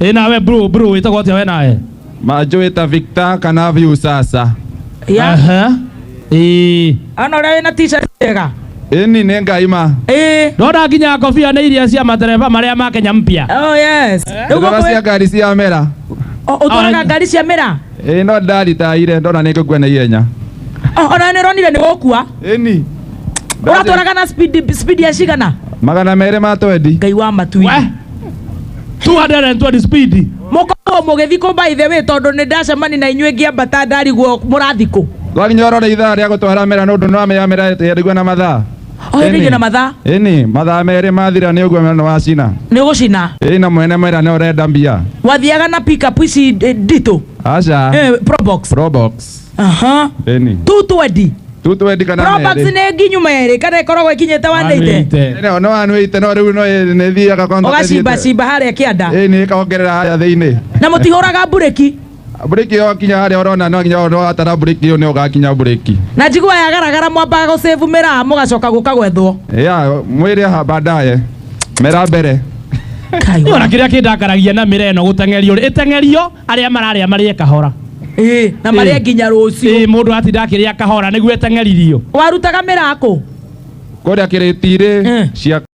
nawe bro witagwo atia we nawe? Manjwita Victor kana view sasa. Aha. Ana uri wina t-shirt ega. Eni nĩ Ngai ma. Ndona nginya kofia nĩ iria cia matereba marĩa ma Kenya mpya. Oh yes. Ndona cia ngari cia mera. Utwaraga ngari cia mera? No ndaritaire ndona nĩ ngũkua na ihenya. Ona nĩ ronire nĩ gũkua? Eni. Uratwaraga na speed ya cigana? 200 ma 20. Ngai wa matui. 220 speed. Mukorwo mugithiko by the way tondu ni ndacemani na inyuĩ ngĩambata ndarigwo mũrathiko. Twakinya orore ithaa rĩa gũtwara mera nĩ ũndũ no amenya mera yerigwo na mathaa. Nĩ na mathaa? Eni mathaa merĩ mathira nĩ ũguo mena wacina. Nĩ gũcina? Na mwene mera nĩ ũrenda mbia. Wathiaga na pick up ici nditũ? Aca. Probox. Aha. Eni. 220 kana Probox nĩ nginyu merĩ kana ikoragwo ikinyĩte 180? No 180 no rĩu no nĩ thiaga konta. Ũgacimba harĩa kĩanda. Eni ĩkaongerera harĩa thĩinĩ. Na mũtihũraga bureki? Bureki yo kinya harĩa ũrona no nginya watara bureki yo nĩ ũgakinya bureki. Na njiguaga yagaragara mwambaga gũsave mĩraa mũgacoka gũka gwethwo. Mwĩre ha baadaye. Mera mbere. Ona kĩrĩa kĩndakaragia na mĩra ĩno gũtengerio ĩtengerio arĩa mararĩa marĩe kahora. Na marĩa nginya rũciũ. Mũndũ atinda akĩrĩa kahora nĩguo ĩtengeririo. Warutaga mĩra kũ? Kũrĩa kĩrĩti-rĩ cia